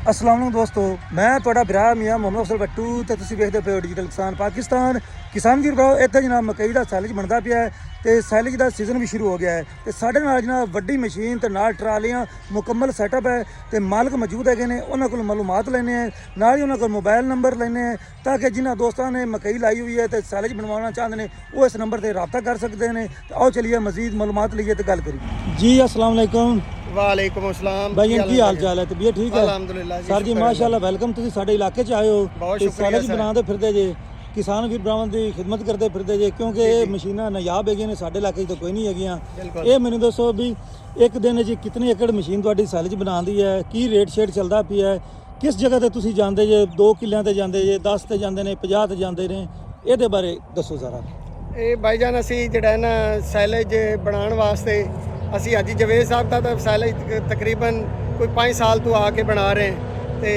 अस्सलाम वालेकुम दोस्तों, मैं ਤੁਹਾਡਾ ਭਰਾ ਮੀਆਂ ਮੁਹੰਮਦ ਅਫਜ਼ਲ ਬੱਟੂ ਤੇ ਤੁਸੀਂ ਵੇਖਦੇ ਪਏ ਹੋ ਡਿਜੀਟਲ ਕਿਸਾਨ ਪਾਕਿਸਤਾਨ। ਕਿਸਾਨ ਵੀਰ ਭਰਾਓ, ਇੱਥੇ ਜਨਾਬ ਮਕਈ ਦਾ ਸੈਲਜ ਬਣਦਾ ਪਿਆ ਹੈ ਤੇ ਸੈਲਜ ਦਾ ਸੀਜ਼ਨ ਵੀ ਸ਼ੁਰੂ ਹੋ ਗਿਆ ਹੈ ਤੇ ਸਾਡੇ ਨਾਲ ਜਨਾਬ ਵੱਡੀ ਮਸ਼ੀਨ ਤੇ ਨਾਲ ਟਰਾਲੀਆਂ ਮੁਕੰਮਲ ਸੈਟਅਪ ਹੈ ਤੇ ਮਾਲਕ ਮੌਜੂਦ ਹੈਗੇ ਨੇ। ਉਹਨਾਂ ਕੋਲ ਮਾਲੂਮਾਤ ਲੈਣੇ ਹੈ, ਨਾਲ ਹੀ ਉਹਨਾਂ ਕੋਲ ਮੋਬਾਈਲ ਨੰਬਰ ਲੈਣੇ ਹੈ ਤਾਂ ਕਿ ਜਿਨ੍ਹਾਂ ਦੋਸਤਾਂ ਨੇ ਮਕਈ ਲਾਈ ਹੋਈ ਹੈ ਤੇ ਸੈਲਜ ਬਣਵਾਉਣਾ ਚਾਹੁੰਦੇ ਨੇ ਉਹ ਇਸ ਨੰਬਰ ਤੇ ਰਾਬਤਾ ਕਰ ਸਕਦੇ ਨੇ। ਤੇ ਆਓ ਚਲਿਏ ਮਜ਼ੀਦ ਮਾਲੂਮਾਤ ਲਈਏ ਤੇ ਗੱਲ ਕਰੀਏ। ਜੀ अस्सलाम वालेकुम। वालेकुम अस्सलाम भाई की हाल चाल है? तबीयत ठीक है? अल्हम्दुलिल्लाह जी। सर जी माशाल्लाह, वेलकम। ਤੁਸੀਂ ਸਾਡੇ ਇਲਾਕੇ 'ਚ ਆਏ ਹੋ ਤੇ ਸੈਲਜ ਬਣਾਉਂਦੇ ਫਿਰਦੇ ਜੇ, ਕਿਸਾਨ ਵੀਰ ਭਰਾਵਾਂ ਦੀ ਖਿਦਮਤ ਕਰਦੇ ਫਿਰਦੇ ਜੇ, ਕਿਉਂਕਿ ਇਹ ਮਸ਼ੀਨਾਂ ਨਾਯਾਬ ਹੈਗੀਆਂ ਨੇ, ਸਾਡੇ ਇਲਾਕੇ 'ਚ ਤਾਂ ਕੋਈ ਨਹੀਂ ਹੈਗੀਆਂ। ਇਹ ਮੈਨੂੰ ਦੱਸੋ ਵੀ ਇੱਕ ਦਿਨ 'ਚ ਕਿੰਨੇ ਏਕੜ ਮਸ਼ੀਨ ਤੁਹਾਡੀ ਸੈਲਜ ਬਣਾਉਂਦੀ ਹੈ, ਕੀ ਰੇਟ ਸ਼ੇਟ ਚੱਲਦਾ ਪਿਆ ਹੈ, ਕਿਸ ਜਗ੍ਹਾ ਤੇ ਤੁਸੀਂ ਜਾਂਦੇ ਜੇ? 2 ਕਿੱਲਿਆਂ ਤੇ ਜਾਂਦੇ ਜੇ, 10 ਤੇ ਜਾਂਦੇ ਨੇ, 50 ਤੇ ਜਾਂਦੇ ਨੇ? ਇਹਦੇ ਬਾਰੇ ਦੱਸੋ ਜ਼ਰਾ। ਇਹ ਭਾਈਜਾਨ ਅਸੀਂ ਜਿਹੜਾ ਨਾ ਸੈਲਜ ਬਣਾਉਣ ਵਾਸਤੇ ਅਸੀਂ ਅੱਜ ਜਵੇਦ ਸਾਹਿਬ ਦਾ ਤਾਂ ਸੈਲਜ ਤਕਰੀਬਨ ਕੋਈ 5 ਸਾਲ ਤੋਂ ਆ ਕੇ ਬਣਾ ਰਹੇ ਹਾਂ ਤੇ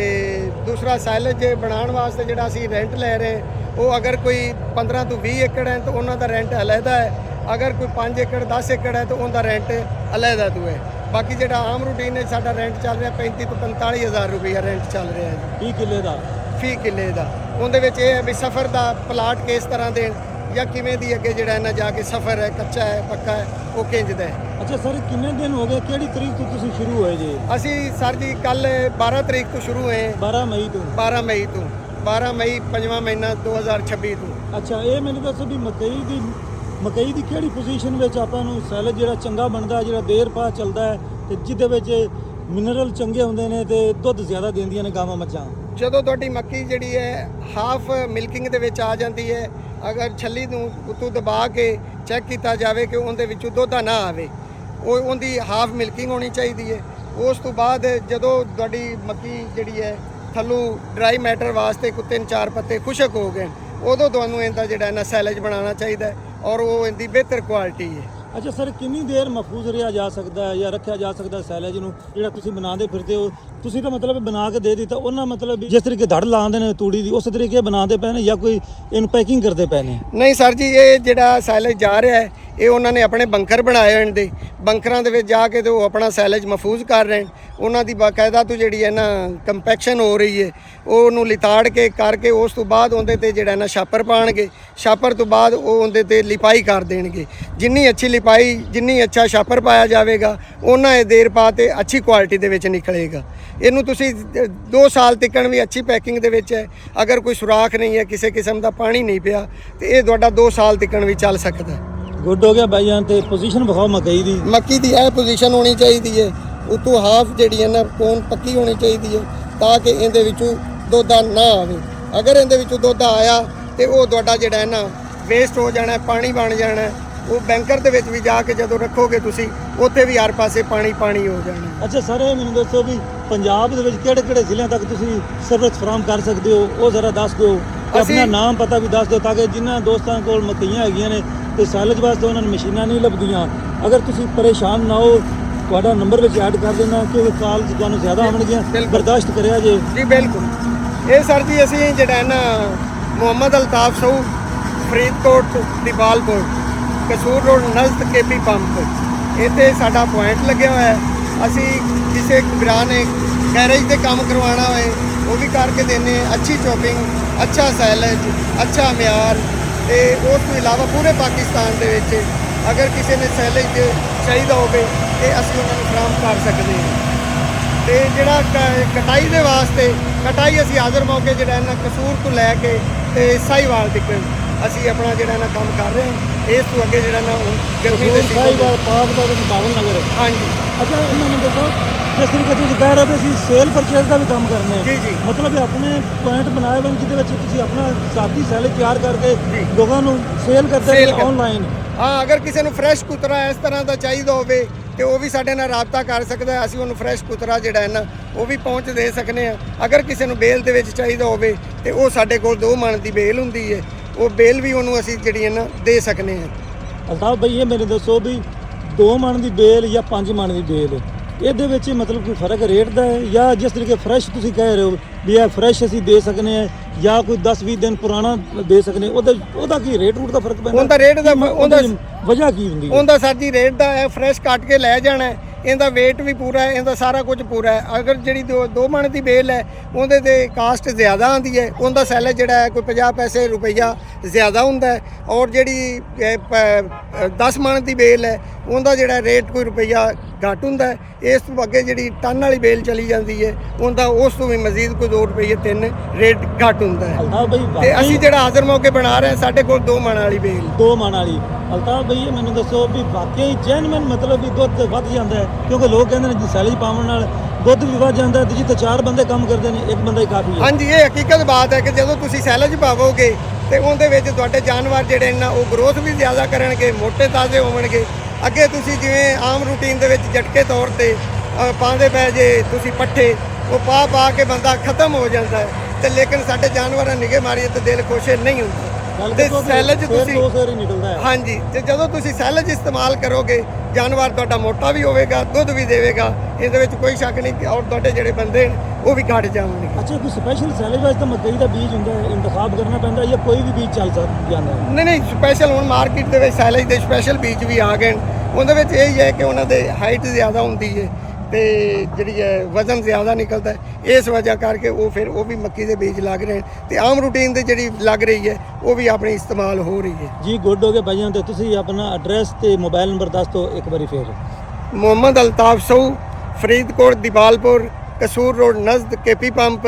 ਦੂਸਰਾ ਸੈਲਜ ਬਣਾਉਣ ਵਾਸਤੇ ਜਿਹੜਾ ਅਸੀਂ ਰੈਂਟ ਲੈ ਰਹੇ ਉਹ ਅਗਰ ਕੋਈ 15 ਤੋਂ 20 ਏਕੜ ਹੈ ਤਾਂ ਉਹਨਾਂ ਦਾ ਰੈਂਟ ਅਲੱਗਾ ਹੈ, ਅਗਰ ਕੋਈ 5 ਏਕੜ 10 ਏਕੜ ਹੈ ਤਾਂ ਉਹਦਾ ਰੈਂਟ ਅਲੱਗਾ ਤੋਂ ਹੈ। ਬਾਕੀ ਜਿਹੜਾ ਆਮ ਰੂਟੀਨ ਹੈ ਸਾਡਾ ਰੈਂਟ ਚੱਲ ਰਿਹਾ 35 ਤੋਂ 45 ਹਜ਼ਾਰ ਰੁਪਈਆ ਰੈਂਟ ਚੱਲ ਰਿਹਾ ਹੈ ਜੀ। 30 ਕਿੱਲੇ ਦਾ? ਫੀ ਕਿੱਲੇ ਦਾ। ਉਹਦੇ ਵਿੱਚ ਇਹ ਹੈ ਵੀ ਸਫ਼ਰ ਦਾ ਪਲਾਟ ਕਿਸ ਤਰ੍ਹਾਂ ਦੇਣ ਜਾਂ ਕਿਵੇਂ ਦੀ ਅੱਗੇ ਜਿਹੜਾ ਇਹਨਾਂ ਜਾ ਕੇ ਸਫ਼ਰ ਹੈ, ਕੱਚਾ ਹੈ ਪੱਕਾ ਹੈ, ਉਹ ਕਿੰਜਦਾ ਹੈ। ਅੱਛਾ ਸਰ, ਕਿੰਨੇ ਦਿਨ ਹੋ ਗਏ, ਕਿਹੜੀ ਤਰੀਕ ਤੋਂ ਤੁਸੀਂ ਸ਼ੁਰੂ ਹੋਏ ਜੀ? ਅਸੀਂ ਸਰ ਜੀ ਕੱਲ 12 ਤਰੀਕ ਤੋਂ ਸ਼ੁਰੂ ਹੋਏ। 12 ਮਈ ਤੋਂ? 12 ਮਈ ਤੋਂ 12 ਮਈ 5ਵਾਂ ਮਹੀਨਾ 2026 ਤੋਂ। ਅੱਛਾ, ਇਹ ਮੈਨੂੰ ਦੱਸੋ ਵੀ ਮਕਈ ਦੀ ਕਿਹੜੀ ਪੋਜੀਸ਼ਨ ਵਿੱਚ ਆਪਾਂ ਨੂੰ ਸੈਲਜ ਜਿਹੜਾ ਚੰਗਾ ਬਣਦਾ, ਜਿਹੜਾ ਦੇਰ ਪਾ ਚੱਲਦਾ ਹੈ ਤੇ ਜਿਹਦੇ ਵਿੱਚ ਮਿਨਰਲ ਚੰਗੇ ਹੁੰਦੇ ਨੇ ਤੇ ਦੁੱਧ ਜ਼ਿਆਦਾ ਦਿੰਦੀਆਂ ਨੇ ਗਾਵਾਂ ਮੱਝਾਂ? ਜਦੋਂ ਤੁਹਾਡੀ ਮੱਕੀ ਜਿਹੜੀ ਹੈ ਹਾਫ ਮਿਲਕਿੰਗ ਦੇ ਵਿੱਚ ਆ ਜਾਂਦੀ ਹੈ, ਅਗਰ ਛੱਲੀ ਨੂੰ ਉੱਤੋਂ ਦਬਾ ਕੇ ਚੈੱਕ ਕੀਤਾ ਜਾਵੇ ਕਿ ਉਹਦੇ ਵਿੱਚੋਂ ਦੁੱਧ ਨਾ ਆਵੇ, ਉਹਦੀ ਹਾਫ ਮਿਲਕਿੰਗ ਹੋਣੀ ਚਾਹੀਦੀ ਹੈ। ਉਸ ਤੋਂ ਬਾਅਦ ਜਦੋਂ ਤੁਹਾਡੀ ਮੱਕੀ ਜਿਹੜੀ ਹੈ ਥੱਲੋਂ ਡਰਾਈ ਮੈਟਰ ਵਾਸਤੇ ਕੋਈ 3-4 ਪੱਤੇ ਖੁਸ਼ਕ ਹੋ ਗਏ, ਉਦੋਂ ਤੁਹਾਨੂੰ ਇਹਦਾ ਜਿਹੜਾ ਨਾ ਸੈਲਜ ਬਣਾਉਣਾ ਚਾਹੀਦਾ ਹੈ ਔਰ ਉਹ ਇਹਦੀ ਬਿਹਤਰ ਕੁਆਲਿਟੀ ਹੈ। ਅੱਛਾ ਸਰ, ਕਿੰਨੀ ਦੇਰ ਮਹਿਫੂਜ਼ ਰਿਹਾ ਜਾ ਸਕਦਾ ਹੈ ਜਾਂ ਰੱਖਿਆ ਜਾ ਸਕਦਾ ਸੈਲਜ ਨੂੰ ਜਿਹੜਾ ਤੁਸੀਂ ਬਣਾਉਂਦੇ ਫਿਰਦੇ ਹੋ? ਤੁਸੀਂ ਤਾਂ ਮਤਲਬ ਬਣਾ ਕੇ ਦੇ ਦਿੱਤਾ, ਉਹਨਾਂ ਮਤਲਬ ਜਿਸ ਤਰੀਕੇ ਧੜ ਲਾਉਂਦੇ ਨੇ ਤੂੜੀ ਦੀ ਉਸ ਤਰੀਕੇ ਬਣਾਉਂਦੇ ਪਏ ਨੇ ਜਾਂ ਕੋਈ ਇਹਨੂੰ ਪੈਕਿੰਗ ਕਰਦੇ ਪਏ ਨੇ? ਨਹੀਂ ਸਰ ਜੀ, ਇਹ ਜਿਹੜਾ ਸੈਲਜ ਜਾ ਰਿਹਾ ਹੈ ਇਹ ਉਹਨਾਂ ਨੇ ਆਪਣੇ ਬੰਕਰ ਬਣਾਏ ਹੋਏ ਨੇ, ਬੰਕਰਾਂ ਦੇ ਵਿੱਚ ਜਾ ਕੇ ਤੇ ਉਹ ਆਪਣਾ ਸੈਲਜ ਮਹਿਫੂਜ਼ ਕਰ ਰਹੇ ਨੇ। ਉਹਨਾਂ ਦੀ ਬਾਕਾਇਦਾ ਤੋਂ ਜਿਹੜੀ ਹੈ ਨਾ ਕੰਪੈਕਸ਼ਨ ਹੋ ਰਹੀ ਹੈ, ਉਹਨੂੰ ਲਿਤਾੜ ਕੇ ਕਰਕੇ ਉਸ ਤੋਂ ਬਾਅਦ ਉਹਦੇ ਤੇ ਜਿਹੜਾ ਨਾ ਛਾਪਰ ਪਾਣਗੇ, ਛਾਪਰ ਤੋਂ ਬਾਅਦ ਉਹ ਉਹਦੇ ਤੇ ਲਿਪਾਈ ਕਰ ਦੇਣਗੇ। ਜਿੰਨੀ ਅੱਛੀ ਲਿਪਾਈ, ਜਿੰਨੀ ਅੱਛਾ ਛਾਪਰ ਪਾਇਆ ਜਾਵੇਗਾ, ਉਹਨਾਂ ਇਹ ਦੇਰ ਪਾ ਤੇ ਅੱਛੀ ਕੁਆਲਿਟੀ ਦੇ ਵਿੱਚ ਨਿਕਲੇਗਾ। ਇਹਨੂੰ ਤੁਸੀਂ 2 ਸਾਲ ਤੱਕਣ ਵੀ ਅੱਛੀ ਪੈਕਿੰਗ ਦੇ ਵਿੱਚ ਹੈ, ਅਗਰ ਕੋਈ ਸੁਰਾਖ ਨਹੀਂ ਹੈ, ਕਿਸੇ ਕਿਸਮ ਦਾ ਪਾਣੀ ਨਹੀਂ ਪਿਆ ਤੇ ਇਹ ਤੁਹਾਡਾ 2 ਸਾਲ ਤੱਕਣ ਵੀ ਚੱਲ ਸਕਦਾ। ਗੁੱਡ ਹੋ ਗਿਆ ਭਾਈਆਂ। ਤੇ ਪੋਜੀਸ਼ਨ ਵਿਖਾਓ ਮਕਈ ਦੀ। ਮੱਕੀ ਦੀ ਇਹ ਪੋਜੀਸ਼ਨ ਹੋਣੀ ਚਾਹੀਦੀ ਹੈ, ਉਤੋਂ ਹਾਫ ਜਿਹੜੀ ਹੈ ਨਾ ਕੋਨ ਪੱਕੀ ਹੋਣੀ ਚਾਹੀਦੀ ਹੈ ਤਾਂ ਕਿ ਇਹਦੇ ਵਿੱਚੋਂ ਦੁੱਧ ਨਾ ਆਵੇ। ਅਗਰ ਇਹਦੇ ਵਿੱਚੋਂ ਦੁੱਧ ਆਇਆ ਤੇ ਉਹ ਤੁਹਾਡਾ ਜਿਹੜਾ ਹੈ ਨਾ ਵੇਸਟ ਹੋ ਜਾਣਾ, ਪਾਣੀ ਬਣ ਜਾਣਾ। ਉਹ ਬੈਂਕਰ ਦੇ ਵਿੱਚ ਵੀ ਜਾ ਕੇ ਜਦੋਂ ਰੱਖੋਗੇ ਤੁਸੀਂ, ਉੱਥੇ ਵੀ ਹਰ ਪਾਸੇ ਪਾਣੀ ਹੋ ਜਾਣਾ। ਅੱਛਾ ਸਰ, ਇਹ ਮੈਨੂੰ ਦੱਸੋ ਵੀ ਪੰਜਾਬ ਦੇ ਵਿੱਚ ਕਿਹੜੇ ਜ਼ਿਲ੍ਹਿਆਂ ਤੱਕ ਤੁਸੀਂ ਸਰਵਿਸ ਫਰਾਹਮ ਕਰ ਸਕਦੇ ਹੋ, ਉਹ ਜ਼ਰਾ ਦੱਸ ਦਿਓ। ਆਪਣਾ ਨਾਮ ਪਤਾ ਵੀ ਦੱਸ ਦਿਓ ਤਾਂ ਕਿ ਜਿਨ੍ਹਾਂ ਦੋਸਤਾਂ ਕੋਲ ਮਕਈਆਂ ਹੈਗੀਆਂ ਨੇ ਤੇ ਸੈਲਜ ਵਾਸਤੇ ਉਹਨਾਂ ਨੂੰ ਮਸ਼ੀਨਾਂ ਨਹੀਂ ਲੱਭਦੀਆਂ, ਅਗਰ ਤੁਸੀਂ ਪਰੇਸ਼ਾਨ ਨਾ ਹੋ, ਤੁਹਾਡਾ ਨੰਬਰ ਵਿੱਚ ਐਡ ਕਰ ਦੇਣਾ ਕਿ ਕਾਲ ਤੁਹਾਨੂੰ ਜ਼ਿਆਦਾ ਆਉਣਗੀਆਂ, ਬਰਦਾਸ਼ਤ ਕਰਿਆ ਜੇ। ਜੀ ਬਿਲਕੁਲ। ਇਹ ਸਰ ਜੀ ਅਸੀਂ ਜਿਹੜਾ ਨਾ ਮੁਹੰਮਦ ਅਲਤਾਫ ਸਊ, Faridkot Diwalpur, Kasur road ਨਜ਼ਦ KP pump, ਇੱਥੇ ਸਾਡਾ ਪੁਆਇੰਟ ਲੱਗਿਆ ਹੋਇਆ ਹੈ। ਅਸੀਂ ਕਿਸੇ ਵੀਰਾਂ ਨੇ ਗੈਰੇਜ ਤੇ ਕੰਮ ਕਰਵਾਉਣਾ ਹੋਏ ਉਹ ਵੀ ਕਰਕੇ ਦਿੰਦੇ। ਅੱਛੀ ਚੋਪਿੰਗ, ਅੱਛਾ ਸੈਲਜ, ਅੱਛਾ ਮਿਆਰ। ਤੇ ਉਸ ਤੋਂ ਇਲਾਵਾ ਪੂਰੇ ਪਾਕਿਸਤਾਨ ਦੇ ਵਿੱਚ ਅਗਰ ਕਿਸੇ ਨੇ ਸੈਲਜ ਚਾਹੀਦਾ ਹੋਵੇ ਤੇ ਅਸੀਂ ਉਹਨਾਂ ਨੂੰ ਫਰਾਹਮ ਕਰ ਸਕਦੇ ਹਾਂ। ਤੇ ਜਿਹੜਾ ਕਟਾਈ ਦੇ ਵਾਸਤੇ, ਕਟਾਈ ਅਸੀਂ ਹਾਜ਼ਰ ਮੌਕੇ ਜਿਹੜਾ ਇਹਨਾਂ ਕਸੂਰ ਤੋਂ ਲੈ ਕੇ ਤੇ ਸਾਹੀਵਾਲ ਤੱਕ ਅਸੀਂ ਆਪਣਾ ਜਿਹੜਾ ਨਾ ਕੰਮ ਕਰ ਰਹੇ ਹਾਂ। ਇਸ ਤੋਂ ਅੱਗੇ ਜਿਹੜਾ ਨਾ ਗਰਮੀ ਦੇ ਸਾਹੀਵਾਲ ਪਾਕ ਦਾ ਬਾਵਲ ਨਗਰ। ਹਾਂਜੀ। ਅੱਛਾ, ਇਹਨਾਂ ਨੂੰ ਦੱਸੋ ਜਿਸ ਤਰੀਕੇ ਤੁਸੀਂ ਕਹਿ ਰਹੇ ਹੋ ਅਸੀਂ ਸੇਲ ਪਰਚੇਜ਼ ਦਾ ਵੀ ਕੰਮ ਕਰਨੇ ਜੀ ਜੀ, ਮਤਲਬ ਆਪਣੇ ਪੁਆਇੰਟ ਬਣਾਏ ਹੋਏ ਜਿਹਦੇ ਵਿੱਚ ਤੁਸੀਂ ਆਪਣਾ ਸਾਦੀ ਸੈਲਜ ਤਿਆਰ ਕਰਕੇ ਲੋਕਾਂ ਨੂੰ ਸੇਲ ਕਰਦੇ ਹੋ ਆਨਲਾਈਨ? ਹਾਂ, ਅਗਰ ਕਿਸੇ ਨੂੰ ਫਰੈਸ਼ ਕੁਤਰਾ ਇਸ ਤਰ੍ਹਾਂ ਦਾ ਚਾਹੀਦਾ ਹੋਵੇ ਤੇ ਉਹ ਵੀ ਸਾਡੇ ਨਾਲ ਰਾਬਤਾ ਕਰ ਸਕਦਾ ਹੈ। ਅਸੀਂ ਉਹਨੂੰ ਫਰੈਸ਼ ਕੁਤਰਾ ਜਿਹੜਾ ਹੈ ਨਾ ਉਹ ਵੀ ਪਹੁੰਚ ਦੇ ਸਕਨੇ ਆ। ਅਗਰ ਕਿਸੇ ਨੂੰ ਬੇਲ ਦੇ ਵਿੱਚ ਚਾਹੀਦਾ ਹੋਵੇ ਤੇ ਉਹ ਸਾਡੇ ਕੋਲ 2 ਮਣ ਦੀ ਬੇਲ ਹੁੰਦੀ ਹੈ, ਉਹ ਬੇਲ ਵੀ ਉਹਨੂੰ ਅਸੀਂ ਜਿਹੜੀ ਹੈ ਨਾ ਦੇ ਸਕਨੇ ਆ। ਅਲਤਾਫ ਭਾਈ, ਇਹ ਮੈਨੂੰ ਦੱਸੋ ਵੀ 2 ਮਣ ਦੀ ਬੇਲ ਜਾਂ 5 ਮਣ ਦੀ ਬੇਲ, ਇਹਦੇ ਵਿੱਚ ਮਤਲਬ ਕੋਈ ਫਰਕ ਰੇਟ ਦਾ ਹੈ ਜਾਂ ਜਿਸ ਤਰੀਕੇ ਫਰੈਸ਼ ਤੁਸੀਂ ਕਹਿ ਰਹੇ ਹੋ ਵੀ ਇਹ ਫਰੈਸ਼ ਅਸੀਂ ਦੇ ਸਕਨੇ ਆ ਜਾਂ ਕੋਈ 10-20 ਦਿਨ ਪੁਰਾਣਾ ਦੇ ਸਕਨੇ, ਉਹਦਾ ਕੀ ਰੇਟ ਦਾ ਫਰਕ ਪੈਂਦਾ? ਉਹਦਾ ਰੇਟ ਦਾ ਉਹਦਾ ਵਜ੍ਹਾ ਕੀ ਹੁੰਦੀ ਹੈ? ਉਹਦਾ ਸਰ ਜੀ ਰੇਟ ਦਾ ਹੈ, ਫਰੈਸ਼ ਕੱਟ ਕੇ ਲੈ ਜਾਣਾ ਇਹਦਾ weight ਵੀ ਪੂਰਾ ਹੈ, ਇਹਦਾ ਸਾਰਾ ਕੁਝ ਪੂਰਾ ਹੈ। ਅਗਰ ਜਿਹੜੀ 2 ਮਣ ਦੀ ਬੇਲ ਹੈ ਉਹਦੇ ਤੇ ਕਾਸਟ ਜ਼ਿਆਦਾ ਆਉਂਦੀ ਹੈ, ਉਹਦਾ ਸੈਲਜ ਜਿਹੜਾ ਹੈ ਕੋਈ 50 ਪੈਸੇ ਰੁਪਈਆ ਜ਼ਿਆਦਾ ਹੁੰਦਾ ਹੈ। ਔਰ ਜਿਹੜੀ 10 ਮਣ ਦੀ ਬੇਲ ਹੈ ਉਹਦਾ ਜਿਹੜਾ ਰੇਟ ਕੋਈ ਰੁਪਈਆ ਘੱਟ ਹੁੰਦਾ ਹੈ। ਇਸ ਤੋਂ ਅੱਗੇ ਜਿਹੜੀ ਟਨ ਵਾਲੀ ਬੇਲ ਚਲੀ ਜਾਂਦੀ ਹੈ ਉਹਦਾ ਉਸ ਤੋਂ ਵੀ ਮਜ਼ੀਦ ਕੋਈ 2 ਰੁਪਈਏ 3 ਰੇਟ ਘੱਟ ਹੁੰਦਾ ਹੈ। ਅਲਤਾਫ ਭਾਈ ਤੇ ਅਸੀਂ ਜਿਹੜਾ ਹਾਜ਼ਰ ਮੌਕੇ ਬਣਾ ਰਹੇ ਹਾਂ ਸਾਡੇ ਕੋਲ 2 ਮਣ ਵਾਲੀ ਬੇਲ 2 ਮਣ ਵਾਲੀ। ਅਲਤਾਫ ਭਾਈ ਮੈਨੂੰ ਦੱਸੋ ਵੀ ਵਾਕਈ ਜੈਨੂਇਨ ਮਤਲਬ ਵੀ ਦੁੱਧ ਵੱਧ ਜਾਂਦਾ ਹੈ, ਕਿਉਂਕਿ ਲੋਕ ਕਹਿੰਦੇ ਨੇ ਜੀ ਸੈਲਜ ਪਾਉਣ ਨਾਲ ਦੁੱਧ ਵੀ ਵੱਧ ਜਾਂਦਾ ਹੈ ਤੇ ਜਿੱਥੇ 4 ਬੰਦੇ ਕੰਮ ਕਰਦੇ ਨੇ 1 ਬੰਦਾ ਹੀ ਕਾਫੀ ਹੈ। ਹਾਂਜੀ, ਇਹ ਹਕੀਕਤ ਬਾਤ ਹੈ ਕਿ ਜਦੋਂ ਤੁਸੀਂ ਸੈਲਜ ਪਾਵੋਗੇ ਤੇ ਉਹਦੇ ਵਿੱਚ ਤੁਹਾਡੇ ਜਾਨਵਰ ਜਿਹੜੇ ਨੇ ਉਹ ਗਰੋਥ ਵੀ ਜ਼ਿਆਦਾ ਕਰਨਗੇ, ਮੋਟੇ ਤਾਜ਼ੇ ਹੋਣਗੇ। ਅੱਗੇ ਤੁਸੀਂ ਜਿਵੇਂ ਆਮ ਰੂਟੀਨ ਦੇ ਵਿੱਚ ਝਟਕੇ ਤੌਰ ਤੇ ਪਾਉਂਦੇ ਪਏ ਜੇ ਤੁਸੀਂ ਪੱਠੇ, ਉਹ ਪਾ ਕੇ ਬੰਦਾ ਖਤਮ ਹੋ ਜਾਂਦਾ ਹੈ। ਤੇ ਲੇਕਿਨ ਸਾਡੇ ਜਾਨਵਰਾਂ ਨਿਗੇ ਮਾਰੀਏ ਤੇ ਦਿਲ ਖੁਸ਼ ਨਹੀਂ ਹੁੰਦਾ। ਤੇ ਸੈਲਜ ਤੁਸੀਂ ਹੀ ਨਿਕਲਦਾ ਹੈ। ਹਾਂਜੀ, ਤੇ ਜਦੋਂ ਤੁਸੀਂ ਸੈਲਜ ਇਸਤੇਮਾਲ ਕਰੋਗੇ ਜਾਨਵਰ ਤੁਹਾਡਾ ਮੋਟਾ ਵੀ ਹੋਵੇਗਾ, ਦੁੱਧ ਵੀ ਦੇਵੇਗਾ, ਇਹਦੇ ਵਿੱਚ ਕੋਈ ਸ਼ੱਕ ਨਹੀਂ। ਔਰ ਤੁਹਾਡੇ ਜਿਹੜੇ ਬੰਦੇ ਉਹ ਵੀ ਘਟ ਜਾਣਗੇ। ਅੱਛਾ, ਕੋਈ ਸਪੈਸ਼ਲ ਸੈਲਜ ਵਾਸਤੇ ਮਕਈ ਦਾ ਬੀਜ ਹੁੰਦਾ ਹੈ, ਇੰਤਖਾਬ ਕਰਨਾ ਪੈਂਦਾ ਜਾਂ ਕੋਈ ਵੀ ਬੀਜ ਚੱਲ ਜਾਂਦਾ ਹੈ? ਨਹੀਂ, ਸਪੈਸ਼ਲ ਹੁਣ ਮਾਰਕੀਟ ਦੇ ਵਿੱਚ ਸੈਲਜ ਦੇ ਸਪੈਸ਼ਲ ਬੀਜ ਵੀ ਆ ਗਏ ਨੇ। ਉਹਦੇ ਵਿੱਚ ਇਹ ਹੀ ਹੈ ਕਿ ਉਹਨਾਂ ਦੇ ਹਾਈਟ ਜ਼ਿਆਦਾ ਹੁੰਦੀ ਹੈ ਤੇ ਜਿਹੜੀ ਹੈ ਵਜ਼ਨ ਜ਼ਿਆਦਾ ਨਿਕਲਦਾ ਹੈ। ਇਸ ਵਜ੍ਹਾ ਕਰਕੇ ਉਹ ਵੀ ਮੱਕੀ ਦੇ ਬੀਜ ਲੱਗ ਰਹੇ ਨੇ ਤੇ ਆਮ ਰੂਟੀਨ ਦੇ ਜਿਹੜੀ ਲੱਗ ਰਹੀ ਹੈ ਉਹ ਵੀ ਆਪਣੀ ਇਸਤੇਮਾਲ ਹੋ ਰਹੀ ਹੈ। ਜੀ ਗੁੱਡ ਹੋ ਗਿਆ ਭਾਈਆਂ। ਤੇ ਤੁਸੀਂ ਆਪਣਾ ਐਡਰੈਸ ਤੇ ਮੋਬਾਈਲ ਨੰਬਰ ਦੱਸ ਦਿਓ ਇੱਕ ਵਾਰੀ ਫੇਰ। ਮੁਹੰਮਦ ਅਲਤਾਫ ਸਊ, ਫਰੀਦਕੋਟ, ਦੀਵਾਲਪੁਰ, ਕਸੂਰ ਰੋਡ ਨਜ਼ਦ KP ਪੰਪ।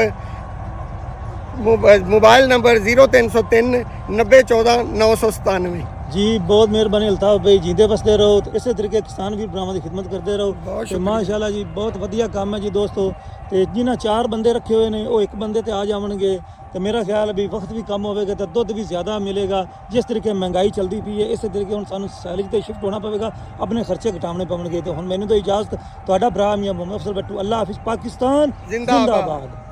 Mobile number 0303 9014 997। ਜੀ ਬਹੁਤ ਮਿਹਰਬਾਨੀ ਅਲਤਾਫ ਭਾਈ, ਜੀਂਦੇ ਵਸਦੇ ਰਹੋ ਤੇ ਇਸੇ ਤਰੀਕੇ ਕਿਸਾਨ ਵੀਰ ਭਰਾਵਾਂ ਦੀ ਖਿਦਮਤ ਕਰਦੇ ਰਹੋ। ਬਹੁਤ ਤੇ ਸ਼ੁਕਰੀਆ। ਮਾਸ਼ਾਅੱਲਾ ਜੀ ਬਹੁਤ ਵਧੀਆ ਕੰਮ ਹੈ ਜੀ ਦੋਸਤੋ। ਤੇ ਜਿਨ੍ਹਾਂ 4 ਬੰਦੇ ਰੱਖੇ ਹੋਏ ਨੇ ਉਹ 1 ਬੰਦੇ ਤੇ ਆ ਜਾਵਣਗੇ ਤੇ ਮੇਰਾ ਖਿਆਲ ਹੈ ਵੀ ਵਕਤ ਵੀ ਕਮ ਹੋਵੇਗਾ ਤੇ ਦੁੱਧ ਵੀ ਜ਼ਿਆਦਾ ਮਿਲੇਗਾ। ਜਿਸ ਤਰੀਕੇ ਮਹਿੰਗਾਈ ਚੱਲਦੀ ਪਈ ਹੈ ਇਸੇ ਤਰੀਕੇ ਹੁਣ ਸਾਨੂੰ ਸੈਲਜ ਤੇ ਸ਼ਿਫਟ ਹੋਣਾ ਪਵੇਗਾ, ਆਪਣੇ ਖਰਚੇ ਘਟਾਉਣੇ ਪਵਣਗੇ। ਤੇ ਹੁਣ ਮੈਨੂੰ ਤਾਂ ਇਜਾਜ਼ਤ, ਤੁਹਾਡਾ ਭਰਾ ਮੀਆਂ ਮੁਹੰਮਦ ਅਫਜ਼ਲ ਬੱਟੂ। ਅੱਲਾ ਹਾਫਿਜ਼। ਪਾਕਿਸਤਾਨ ਜ਼ਿੰਦਾਬਾਦ। ਜ਼ਿੰਦਾਬਾਦ।